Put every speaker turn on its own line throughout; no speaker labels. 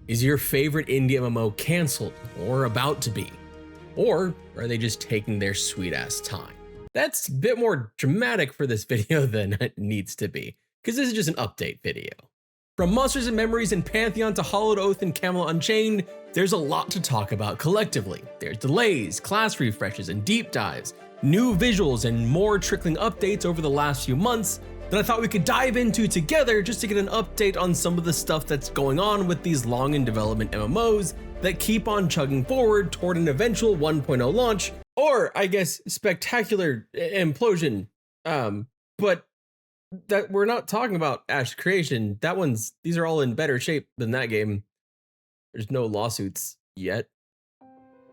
Is your favorite indie MMO canceled or about to be? Or are they just taking their sweet ass time? That's a bit more dramatic for this video than it needs to be, because this is just an update video. From Monsters and Memories and Pantheon to Hollowed Oath and Camelot Unchained, there's a lot to talk about collectively. There's delays, class refreshes, and deep dives, new visuals, and more trickling updates over the last few months that I thought we could dive into together just to get an update on some of the stuff that's going on with these long in development MMOs that keep on chugging forward toward an eventual 1.0 launch, or I guess spectacular implosion. But that we're not talking about Ash Creation. These are all in better shape than that game. There's no lawsuits yet.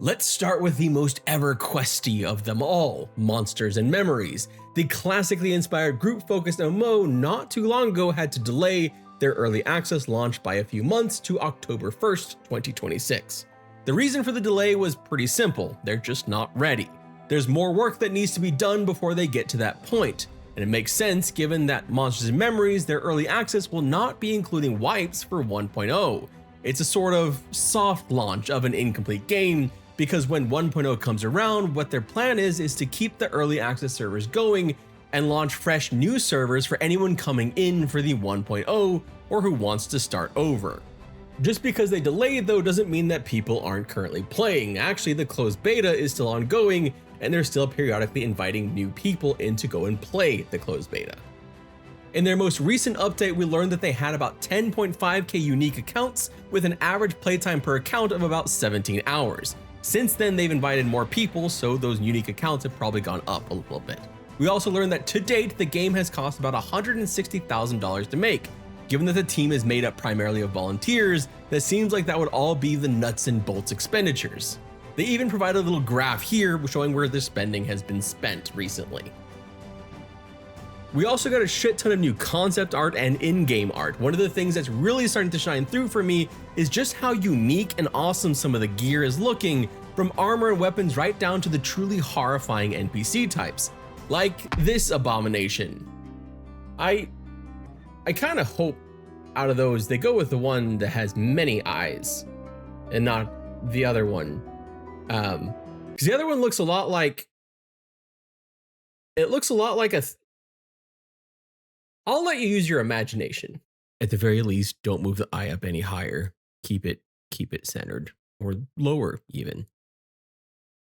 Let's start with the most ever questy of them all, Monsters and Memories. The classically inspired group-focused MMO not too long ago had to delay their early access launch by a few months to October 1st, 2026. The reason for the delay was pretty simple, they're just not ready. There's more work that needs to be done before they get to that point, and it makes sense given that Monsters and Memories, their early access will not be including wipes for 1.0. It's a sort of soft launch of an incomplete game, because when 1.0 comes around, what their plan is to keep the early access servers going and launch fresh new servers for anyone coming in for the 1.0 or who wants to start over. Just because they delayed though doesn't mean that people aren't currently playing. Actually, the closed beta is still ongoing and they're still periodically inviting new people in to go and play the closed beta. In their most recent update, we learned that they had about 10.5k unique accounts with an average playtime per account of about 17 hours. Since then, they've invited more people, so those unique accounts have probably gone up a little bit. We also learned that to date, the game has cost about $160,000 to make. Given that the team is made up primarily of volunteers, that seems like that would all be the nuts and bolts expenditures. They even provide a little graph here showing where their spending has been spent recently. We also got a shit ton of new concept art and in-game art. One of the things that's really starting to shine through for me is just how unique and awesome some of the gear is looking, from armor and weapons right down to the truly horrifying NPC types, like this abomination. I kind of hope out of those they go with the one that has many eyes and not the other one. Because the other one looks a lot like, I'll let you use your imagination. At the very least, don't move the eye up any higher. Keep it centered, or lower even.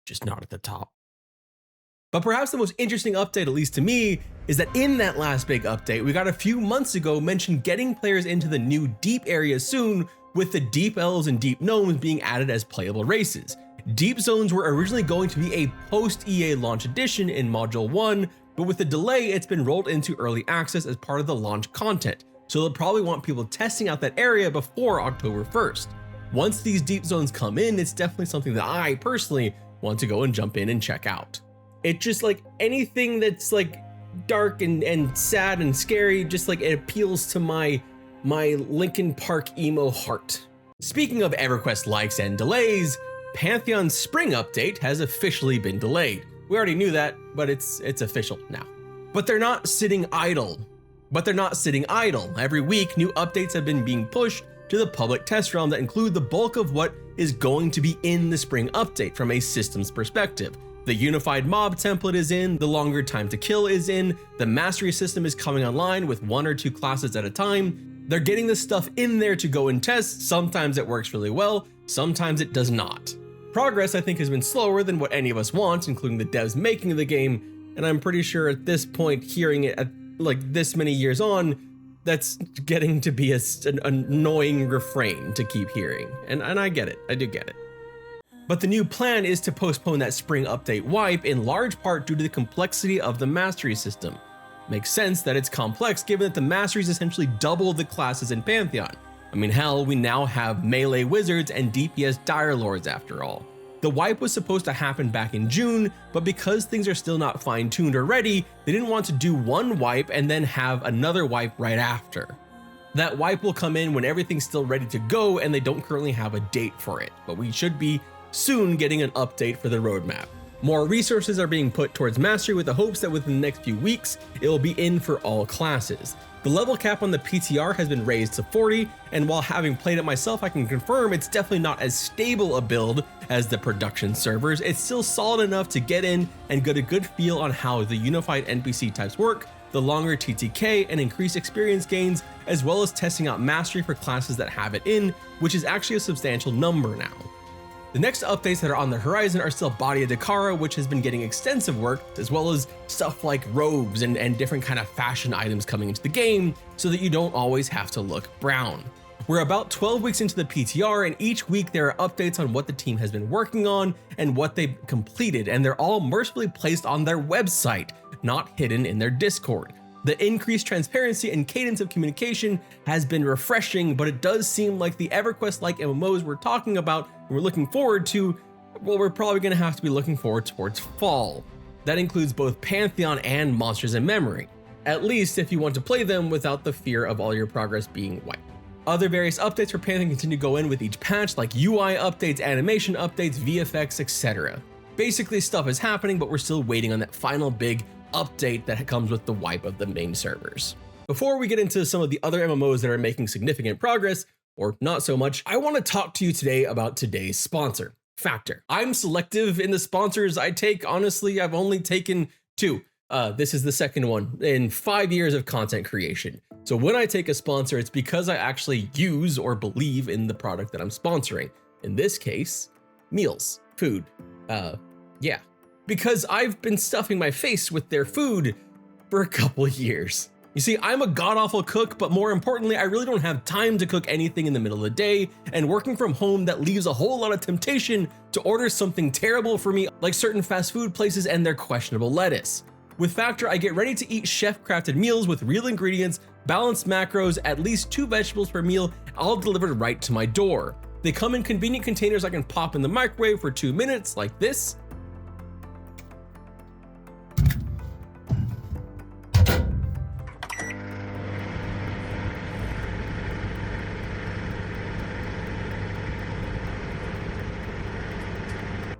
Just not at the top. But perhaps the most interesting update, at least to me, is that in that last big update, we got a few months ago mentioned getting players into the new deep area soon, with the deep elves and deep gnomes being added as playable races. Deep zones were originally going to be a post-EA launch edition in Module 1, but with the delay, it's been rolled into early access as part of the launch content, so they'll probably want people testing out that area before October 1st. Once these deep zones come in, it's definitely something that I personally want to go and jump in and check out. It just like anything that's like dark and sad and scary, just like it appeals to my Linkin Park emo heart. Speaking of EverQuest likes and delays, Pantheon's spring update has officially been delayed. We already knew that, but it's official now. But they're not sitting idle. Every week, new updates have been being pushed to the public test realm that include the bulk of what is going to be in the spring update from a systems perspective. The unified mob template is in, the longer time to kill is in, the mastery system is coming online with 1 or 2 classes at a time. They're getting this stuff in there to go and test. Sometimes it works really well, sometimes it does not. Progress, I think, has been slower than what any of us want, including the devs making the game, and I'm pretty sure at this point, hearing it at like this many years on, that's getting to be an annoying refrain to keep hearing, and I get it, I do get it. But the new plan is to postpone that spring update wipe in large part due to the complexity of the mastery system. Makes sense that it's complex given that the masteries essentially double the classes in Pantheon. I mean, hell, we now have melee wizards and DPS dire lords after all. The wipe was supposed to happen back in June, but because things are still not fine-tuned or ready, they didn't want to do one wipe and then have another wipe right after. That wipe will come in when everything's still ready to go and they don't currently have a date for it, but we should be soon getting an update for the roadmap. More resources are being put towards mastery with the hopes that within the next few weeks, it will be in for all classes. The level cap on the PTR has been raised to 40, and while having played it myself, I can confirm it's definitely not as stable a build as the production servers. It's still solid enough to get in and get a good feel on how the unified NPC types work, the longer TTK and increased experience gains, as well as testing out mastery for classes that have it in, which is actually a substantial number now. The next updates that are on the horizon are still Body of Dakara, which has been getting extensive work, as well as stuff like robes and different kind of fashion items coming into the game, so that you don't always have to look brown. We're about 12 weeks into the PTR, and each week there are updates on what the team has been working on and what they've completed, and they're all mercifully placed on their website, not hidden in their Discord. The increased transparency and cadence of communication has been refreshing, but it does seem like the EverQuest-like MMOs we're talking about and we're looking forward to, well, we're probably going to have to be looking forward towards fall. That includes both Pantheon and Monsters in Memory, at least if you want to play them without the fear of all your progress being wiped. Other various updates for Pantheon continue to go in with each patch, like UI updates, animation updates, VFX, etc. Basically, stuff is happening, but we're still waiting on that final big update that comes with the wipe of the main servers. Before we get into some of the other MMOs that are making significant progress, or not so much, I want to talk to you today about today's sponsor, Factor. I'm selective in the sponsors I take. Honestly, I've only taken 2. This is the second one in 5 years of content creation. So when I take a sponsor, it's because I actually use or believe in the product that I'm sponsoring. In this case, meals, food. Yeah. Because I've been stuffing my face with their food for a couple years. You see, I'm a god-awful cook, but more importantly, I really don't have time to cook anything in the middle of the day, and working from home, that leaves a whole lot of temptation to order something terrible for me, like certain fast food places and their questionable lettuce. With Factor, I get ready to eat chef-crafted meals with real ingredients, balanced macros, at least 2 vegetables per meal, all delivered right to my door. They come in convenient containers I can pop in the microwave for 2 minutes, like this.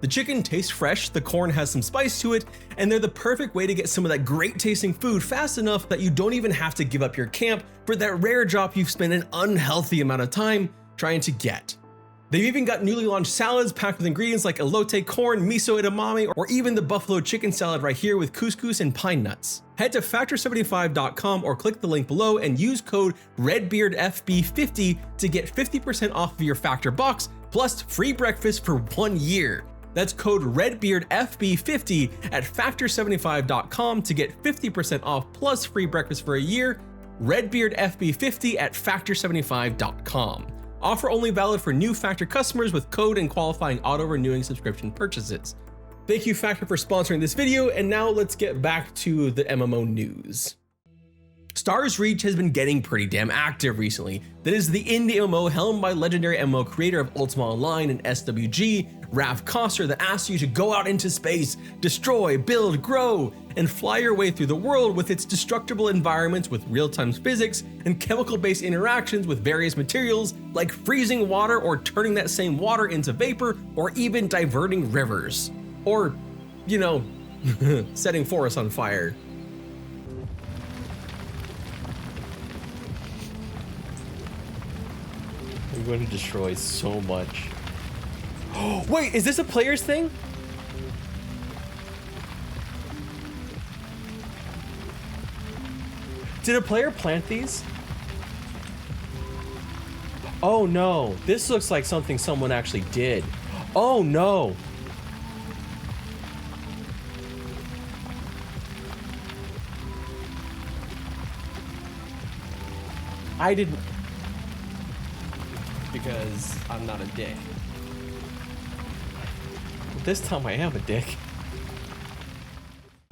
The chicken tastes fresh, the corn has some spice to it, and they're the perfect way to get some of that great tasting food fast enough that you don't even have to give up your camp for that rare job you've spent an unhealthy amount of time trying to get. They've even got newly launched salads packed with ingredients like elote corn, miso edamame, or even the buffalo chicken salad right here with couscous and pine nuts. Head to factor75.com or click the link below and use code REDBEARDFB50 to get 50% off of your Factor box plus free breakfast for 1 year. That's code REDBEARDFB50 at factor75.com to get 50% off plus free breakfast for a year. REDBEARDFB50 at factor75.com. Offer only valid for new Factor customers with code and qualifying auto-renewing subscription purchases. Thank you, Factor, for sponsoring this video, and now let's get back to the MMO news. Stars Reach has been getting pretty damn active recently. That is the indie MMO helmed by legendary MMO creator of Ultima Online and SWG, Raph Koster, that asks you to go out into space, destroy, build, grow, and fly your way through the world with its destructible environments with real-time physics and chemical-based interactions with various materials like freezing water or turning that same water into vapor or even diverting rivers. Or, you know, setting forests on fire. I'm going to destroy so much. Oh, wait, is this a player's thing? Did a player plant these? Oh no, this looks like something someone actually did. Oh no. I didn't. Because I'm not a dick. But this time I am a dick.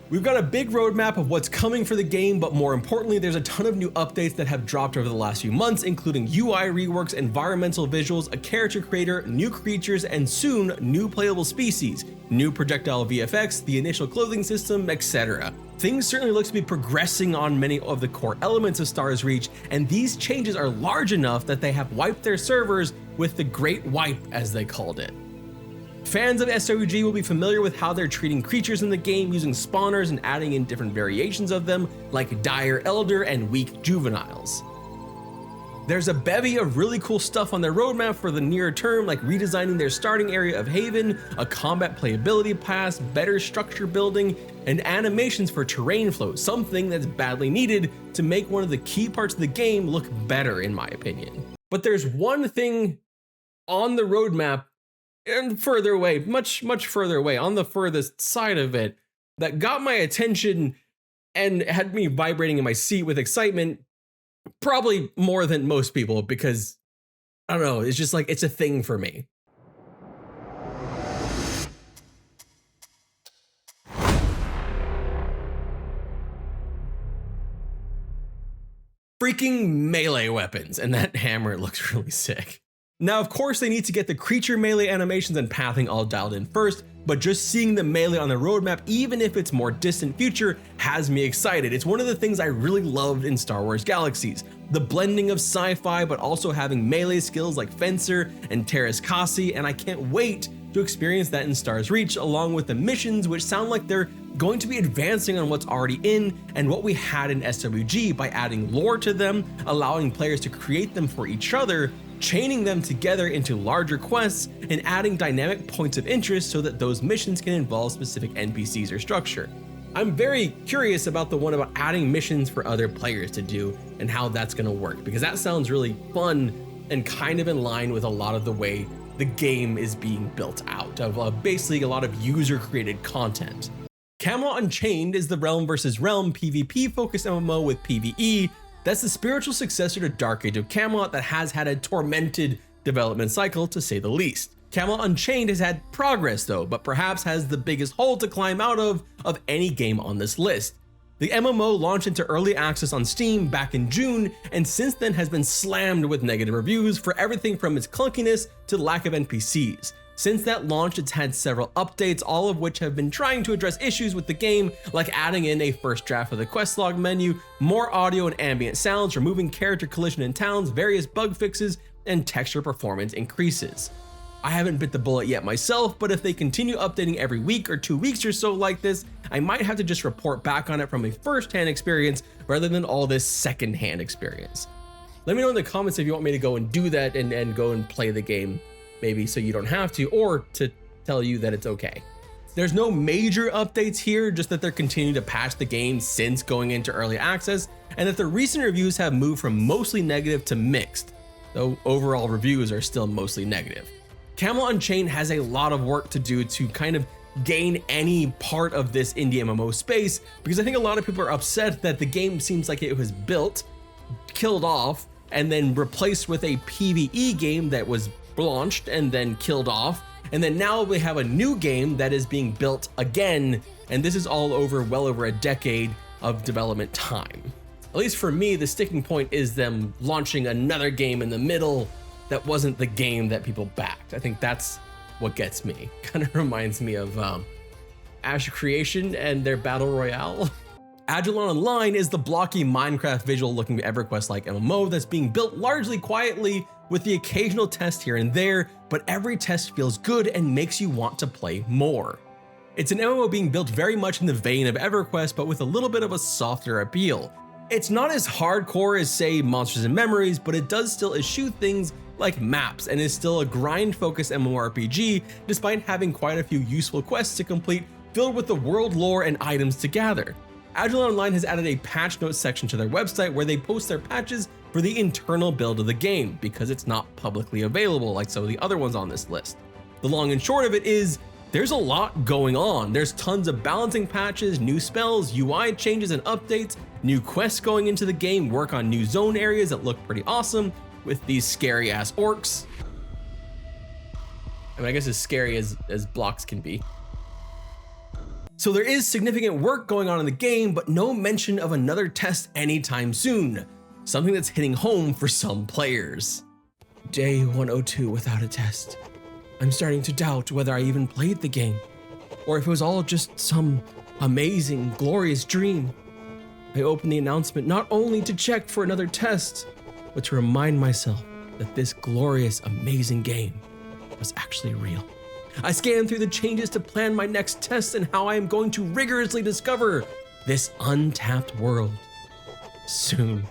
We've got a big roadmap of what's coming for the game, but more importantly, there's a ton of new updates that have dropped over the last few months, including UI reworks, environmental visuals, a character creator, new creatures, and soon, new playable species, new projectile VFX, the initial clothing system, etc. Things certainly look to be progressing on many of the core elements of Stars Reach, and these changes are large enough that they have wiped their servers with the Great Wipe, as they called it. Fans of SWG will be familiar with how they're treating creatures in the game using spawners and adding in different variations of them, like dire elder and weak juveniles. There's a bevy of really cool stuff on their roadmap for the near term, like redesigning their starting area of Haven, a combat playability pass, better structure building, and animations for terrain flow, something that's badly needed to make one of the key parts of the game look better, in my opinion. But there's one thing on the roadmap and further away, much further away, on the furthest side of it, that got my attention and had me vibrating in my seat with excitement, probably more than most people, because I don't know, it's just like, it's a thing for me. Freaking melee weapons, and that hammer looks really sick. Now, of course, they need to get the creature melee animations and pathing all dialed in first, but just seeing the melee on the roadmap, even if it's more distant future, has me excited. It's one of the things I really loved in Star Wars Galaxies. The blending of sci-fi, but also having melee skills like Fencer and Terras Kasi, and I can't wait to experience that in Star's Reach, along with the missions, which sound like they're going to be advancing on what's already in and what we had in SWG by adding lore to them, allowing players to create them for each other, chaining them together into larger quests, and adding dynamic points of interest so that those missions can involve specific NPCs or structure. I'm very curious about the one about adding missions for other players to do and how that's going to work, because that sounds really fun and kind of in line with a lot of the way the game is being built out, of basically a lot of user-created content. Camelot Unchained is the realm versus realm PvP-focused MMO with PvE that's the spiritual successor to Dark Age of Camelot that has had a tormented development cycle, to say the least. Camelot Unchained has had progress though, but perhaps has the biggest hole to climb out of any game on this list. The MMO launched into early access on Steam back in June, and since then has been slammed with negative reviews for everything from its clunkiness to lack of NPCs. Since that launch, it's had several updates, all of which have been trying to address issues with the game, like adding in a first draft of the quest log menu, more audio and ambient sounds, removing character collision in towns, various bug fixes, and texture performance increases. I haven't bit the bullet yet myself, but if they continue updating every week or 2 weeks or so like this, I might have to just report back on it from a first-hand experience rather than all this second-hand experience. Let me know in the comments if you want me to go and do that and go and play the game, maybe so you don't have to, or to tell you that it's okay. There's no major updates here, just that they're continuing to patch the game since going into early access, and that the recent reviews have moved from mostly negative to mixed, though overall reviews are still mostly negative. Camelot Unchained has a lot of work to do to kind of gain any part of this indie MMO space, because I think a lot of people are upset that the game seems like it was built, killed off, and then replaced with a PvE game that was launched and then killed off, and then now we have a new game that is being built again, and this is all over well over a decade of development time. At least for me, the sticking point is them launching another game in the middle that wasn't the game that people backed. I think that's what gets me. Kind of reminds me of Ash Creation and their Battle Royale. Adrullan Online is the blocky Minecraft visual looking EverQuest-like MMO that's being built largely quietly with the occasional test here and there, but every test feels good and makes you want to play more. It's an MMO being built very much in the vein of EverQuest, but with a little bit of a softer appeal. It's not as hardcore as, say, Monsters and Memories, but it does still eschew things like maps and is still a grind-focused MMORPG, despite having quite a few useful quests to complete filled with the world lore and items to gather. Adrullan Online has added a patch notes section to their website where they post their patches for the internal build of the game, because it's not publicly available like some of the other ones on this list. The long and short of it is, there's a lot going on. There's tons of balancing patches, new spells, UI changes and updates, new quests going into the game, work on new zone areas that look pretty awesome with these scary ass orcs. I mean, I guess as scary as blocks can be. So there is significant work going on in the game, but no mention of another test anytime soon. Something that's hitting home for some players. Day 102 without a test. I'm starting to doubt whether I even played the game, or if it was all just some amazing, glorious dream. I opened the announcement not only to check for another test, but to remind myself that this glorious, amazing game was actually real. I scan through the changes to plan my next tests and how I am going to rigorously discover this untapped world. Soon.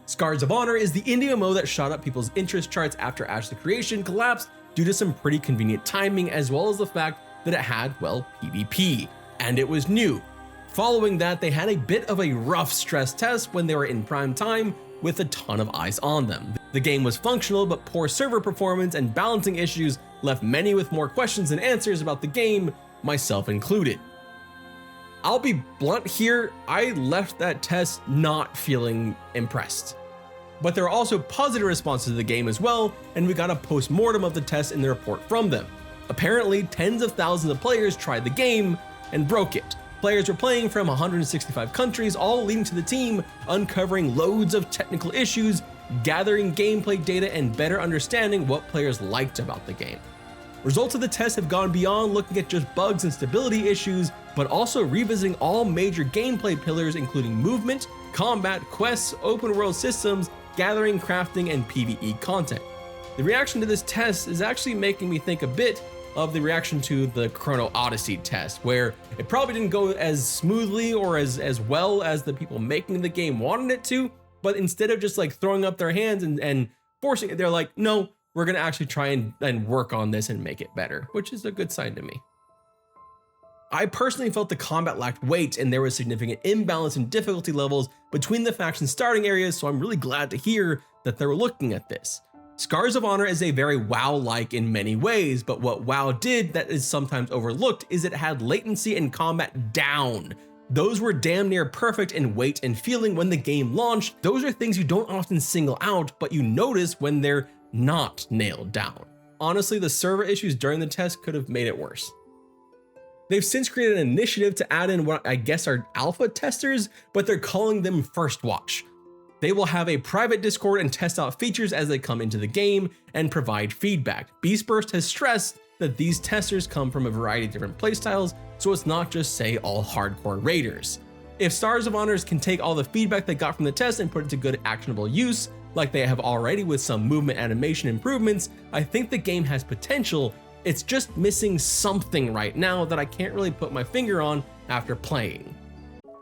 Scars of Honor is the indie MMO that shot up people's interest charts after Ash the Creation collapsed due to some pretty convenient timing, as well as the fact that it had, well, PvP, and it was new. Following that, they had a bit of a rough stress test when they were in prime time with a ton of eyes on them. The game was functional, but poor server performance and balancing issues left many with more questions than answers about the game, myself included. I'll be blunt here, I left that test not feeling impressed. But there are also positive responses to the game as well, and we got a post-mortem of the test in the report from them. Apparently, tens of thousands of players tried the game and broke it. Players were playing from 165 countries, all leading to the team uncovering loads of technical issues, gathering gameplay data, and better understanding what players liked about the game. Results of the test have gone beyond looking at just bugs and stability issues, but also revisiting all major gameplay pillars including movement, combat, quests, open world systems, gathering, crafting, and PvE content. The reaction to this test is actually making me think a bit of the reaction to the Chrono Odyssey test, where it probably didn't go as smoothly or as well as the people making the game wanted it to, but instead of just like throwing up their hands and forcing it, they're like, no, we're gonna actually try and work on this and make it better, which is a good sign to me. I personally felt the combat lacked weight and there was significant imbalance in difficulty levels between the faction starting areas, so I'm really glad to hear that they were looking at this. Scars of Honor is a very WoW-like in many ways, but what WoW did that is sometimes overlooked is it had latency and combat down. Those were damn near perfect in weight and feeling when the game launched. Those are things you don't often single out, but you notice when they're not nailed down. Honestly, the server issues during the test could have made it worse. They've since created an initiative to add in what I guess are alpha testers, but they're calling them First Watch. They will have a private Discord and test out features as they come into the game and provide feedback. Beastburst has stressed that these testers come from a variety of different playstyles, so it's not just, say, all hardcore raiders. If Stars of Honors can take all the feedback they got from the test and put it to good actionable use, like they have already with some movement animation improvements, I think the game has potential. It's just missing something right now that I can't really put my finger on after playing.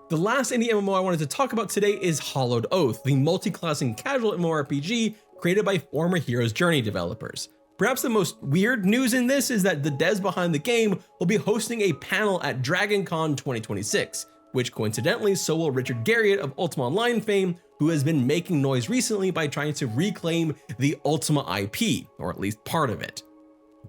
The last indie MMO I wanted to talk about today is Hollowed Oath, the multi-classing casual MMORPG created by former Hero's Journey developers. Perhaps the most weird news in this is that the devs behind the game will be hosting a panel at DragonCon 2026, which coincidentally so will Richard Garriott of Ultima Online fame, who has been making noise recently by trying to reclaim the Ultima IP, or at least part of it.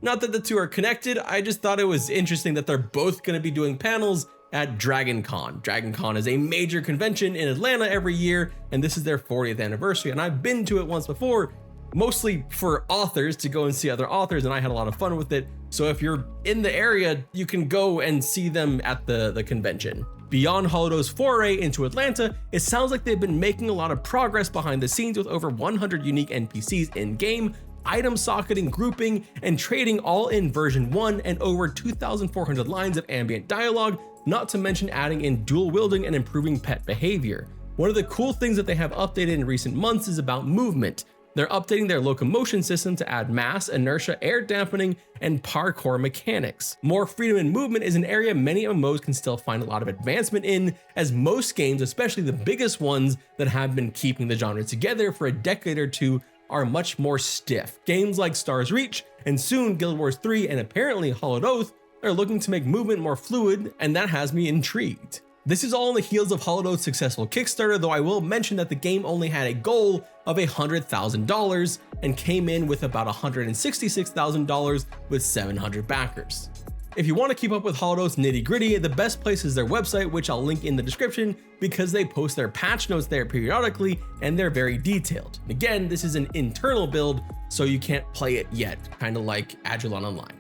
Not that the two are connected, I just thought it was interesting that they're both going to be doing panels at DragonCon. DragonCon is a major convention in Atlanta every year, and this is their 40th anniversary, and I've been to it once before, mostly for authors to go and see other authors, and I had a lot of fun with it. So if you're in the area, you can go and see them at the convention. Beyond Hollowed Oath's foray into Atlanta, it sounds like they've been making a lot of progress behind the scenes with over 100 unique NPCs in-game, item socketing, grouping, and trading all in version 1, and over 2,400 lines of ambient dialogue, not to mention adding in dual wielding and improving pet behavior. One of the cool things that they have updated in recent months is about movement. They're updating their locomotion system to add mass, inertia, air dampening, and parkour mechanics. More freedom in movement is an area many MMOs can still find a lot of advancement in, as most games, especially the biggest ones that have been keeping the genre together for a decade or two, are much more stiff. Games like Stars Reach, and soon Guild Wars 3, and apparently Hollowed Oath, are looking to make movement more fluid, and that has me intrigued. This is all on the heels of Hollowed Oath's successful Kickstarter, though I will mention that the game only had a goal of $100,000 and came in with about $166,000 with 700 backers. If you want to keep up with Hollowed Oath's nitty-gritty, the best place is their website, which I'll link in the description because they post their patch notes there periodically and they're very detailed. Again, this is an internal build, so you can't play it yet, kind of like Adrullan Online.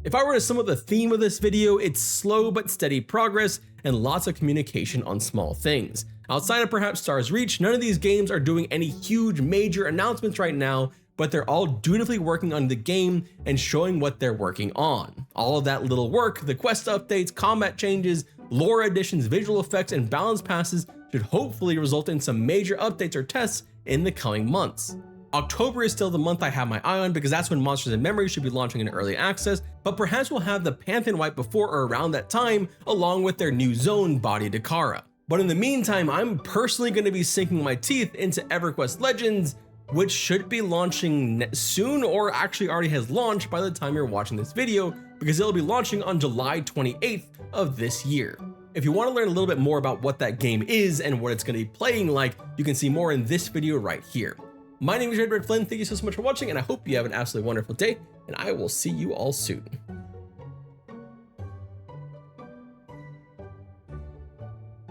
If I were to sum up the theme of this video, it's slow but steady progress and lots of communication on small things. Outside of perhaps Stars Reach, none of these games are doing any huge major announcements right now, but they're all dutifully working on the game and showing what they're working on. All of that little work, the quest updates, combat changes, lore additions, visual effects, and balance passes should hopefully result in some major updates or tests in the coming months. October is still the month I have my eye on because that's when Monsters in Memory should be launching in early access, but perhaps we'll have the Pantheon wipe before or around that time, along with their new zone, Body Dakara. But in the meantime, I'm personally going to be sinking my teeth into EverQuest Legends, which should be launching soon, or actually already has launched by the time you're watching this video, because it'll be launching on July 28th of this year. If you want to learn a little bit more about what that game is and what it's going to be playing like, you can see more in this video right here. My name is Red Flynn, thank you so much for watching, and I hope you have an absolutely wonderful day, and I will see you all soon.